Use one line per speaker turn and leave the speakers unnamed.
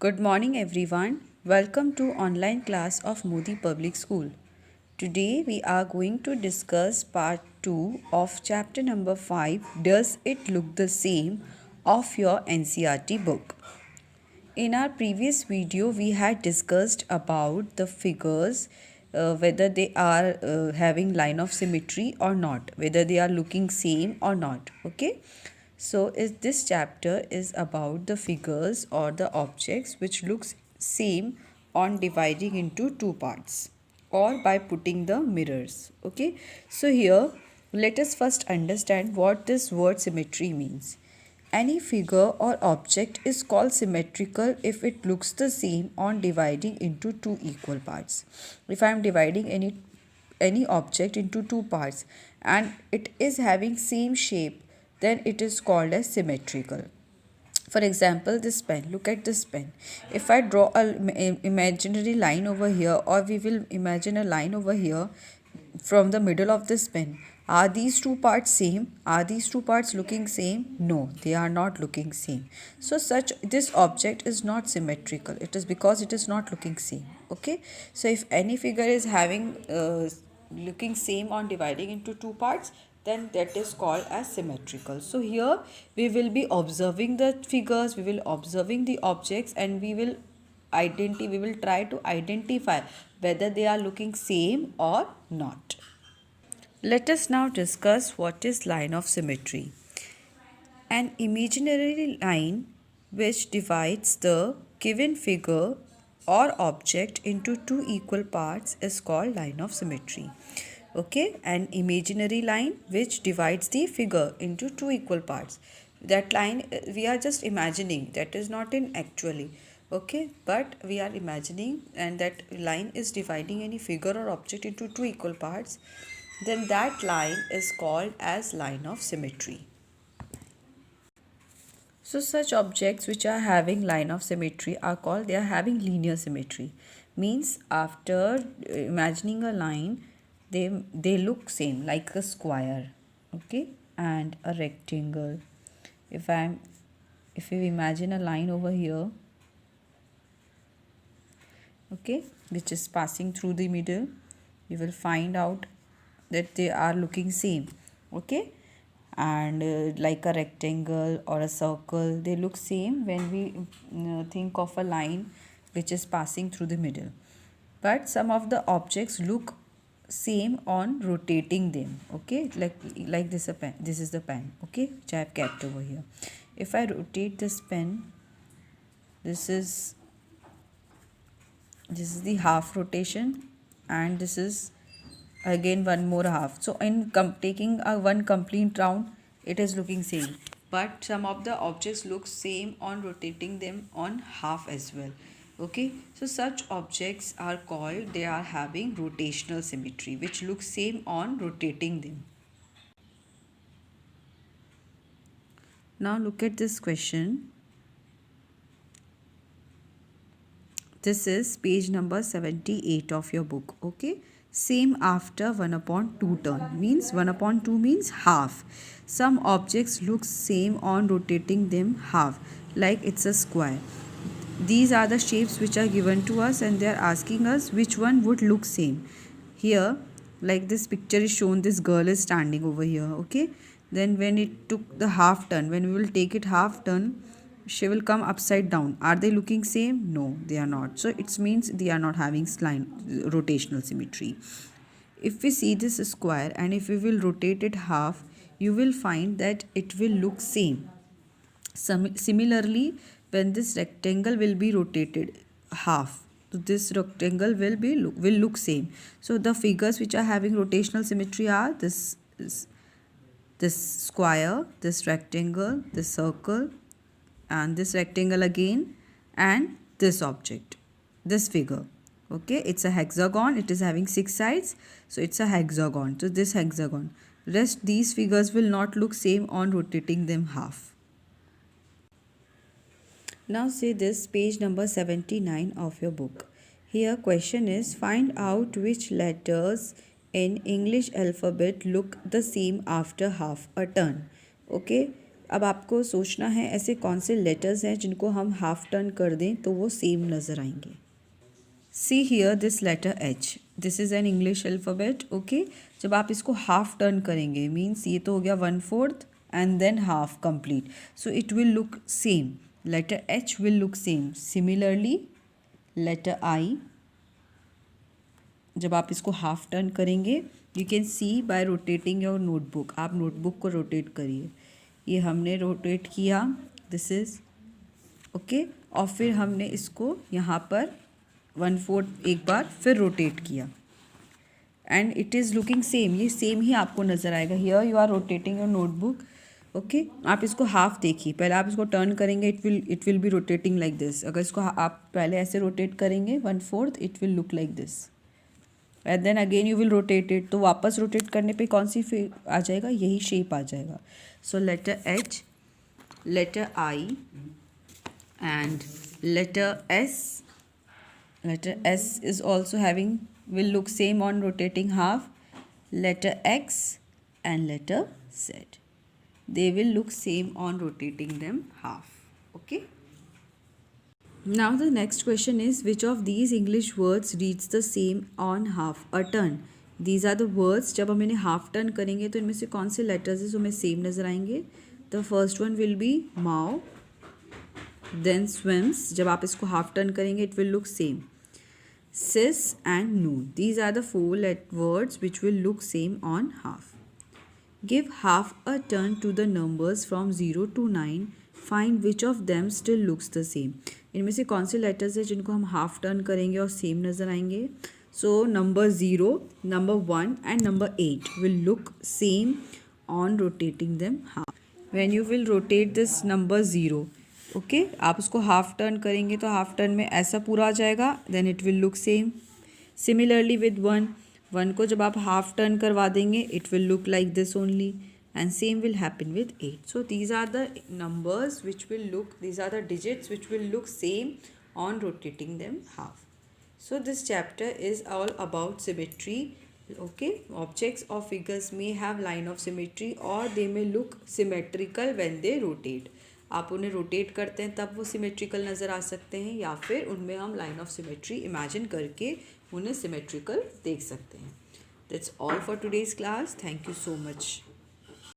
Good morning everyone. Welcome to online class of Modi Public School. Today we are going to discuss part 2 of chapter number 5, Does It Look the Same, of your NCERT book. In our previous video we had discussed about the figures, whether they are having line of symmetry or not, whether they are looking same or not. Okay, so this chapter is about the figures or the objects which looks same on dividing into two parts or by putting the mirrors. Okay, so here let us first understand what this word symmetry means. Any figure or object is called symmetrical if it looks the same on dividing into two equal parts. If I am dividing any object into two parts and it is having same shape, then it is called as symmetrical. For example, this pen, look at this pen. If I draw a imaginary line over here, or we will imagine a line over here from the middle of this pen, are these two parts same? Are these two parts looking same? No, they are not looking same. So such this object is not symmetrical. It is because it is not looking same. Okay, so if any figure is having looking same on dividing into two parts, then that is called as symmetrical. So here we will be observing the figures, we will observing the objects, and we will try to identify whether they are looking same or not. Let us now discuss what is line of symmetry. An imaginary line which divides the given figure or object into two equal parts is called line of symmetry. Okay, an imaginary line which divides the figure into two equal parts. That line we are just imagining, that is not in actually. Okay, but we are imagining, and that line is dividing any figure or object into two equal parts, then that line is called as line of symmetry. So such objects which are having line of symmetry are called, they are having linear symmetry. Means after imagining a line, they look same, like a square, okay, and a rectangle. If you imagine a line over here, okay, which is passing through the middle, you will find out that they are looking same. Okay, and like a rectangle or a circle, they look same when we think of a line which is passing through the middle. But some of the objects look same on rotating them. Okay, like this a pen, this is the pen, okay, which I have kept over here. If I rotate this pen, this is the half rotation, and this is again one more half. So in taking a one complete round, it is looking same, but some of the objects look same on rotating them on half as well. Okay, so such objects are called, they are having rotational symmetry, which looks same on rotating them. Now look at this question. This is page number 78 of your book. Okay, same after 1 upon 2 turn, means 1 upon 2 means half. Some objects look same on rotating them half, like it's a square. These are the shapes which are given to us, and they are asking us which one would look same. Here, like this picture is shown, this girl is standing over here. Okay, then when it took the half turn, when we will take it half turn, she will come upside down. Are they looking same? No, they are not. So it means they are not having line rotational symmetry. If we see this square and if we will rotate it half, you will find that it will look same. Similarly, when this rectangle will be rotated half, so this rectangle will look same. So the figures which are having rotational symmetry are this square, this rectangle, this circle, and this rectangle again, and this object, this figure. Okay, it's a hexagon, it is having 6 sides, so it's a hexagon. So this hexagon, rest these figures will not look same on rotating them half. Now say this, page number 79 of your book. Here question is, find out which letters in English alphabet look the same after half a turn. Okay, अब आपको सोचना है ऐसे कौन से letters हैं जिनको हम हाफ टर्न कर दें तो वो सेम नज़र आएंगे। See here this letter H, this is an English alphabet. Okay, जब आप इसको हाफ टर्न करेंगे मीन्स ये तो हो गया 1/4 and then half complete, so it will look same. Letter H will look same. Similarly letter I, जब आप इसको हाफ टर्न करेंगे you can see by rotating your notebook. आप नोटबुक को रोटेट करिए, ये हमने रोटेट किया, दिस इज़ ओके, और फिर हमने इसको यहाँ पर 1/4 एक बार फिर रोटेट किया and it is looking same. ये सेम ही आपको नज़र आएगा। Here you are rotating your notebook. Okay, आप इसको हाफ देखिए, पहले आप इसको टर्न करेंगे it will be rotating like this. अगर इसको आप पहले ऐसे रोटेट करेंगे 1/4 it will look like this and then again you will rotate it, तो वापस रोटेट करने पे कौन सी आ जाएगा, यही शेप आ जाएगा। So letter H, letter I and letter S. Letter S is also having, will look same on rotating half. Letter X and letter Z, they will look same on rotating them half. Okay. Now the next question is, which of these English words reads the same on half a turn? These are the words, जब हम इन्हें half turn करेंगे तो इनमें से कौन से letters हैं जो हमें same नज़र आएंगे। The first one will be mow, then swims, जब आप इसको half turn करेंगे it will look same. Sis and noon, these are the four words which will look same on half. Give half a turn to the numbers from 0 to 9. Find which of them still looks the same. इनमें से कौन से letters हैं जिनको हम half turn करेंगे और same नज़र आएंगे। So number 0, number 1 and number 8 will look same on rotating them half. When you will rotate this number 0, okay, आप उसको हाफ टर्न करेंगे तो हाफ टर्न में ऐसा पूरा आ जाएगा, then it will look same. Similarly with 1 को जब आप हाफ टर्न करवा देंगे it will look like this only and same will happen with 8. So these are the numbers which will look, these are the digits which will look same on rotating them half. So this chapter is all about symmetry. Okay, objects or figures may have line of symmetry or they may look symmetrical when they rotate. आप उन्हें rotate करते हैं तब वो symmetrical नज़र आ सकते हैं या फिर उनमें हम लाइन ऑफ सिमेट्री इमेजिन करके उन्हें सिमेट्रिकल देख सकते हैं. That's all for today's class. Thank you so much.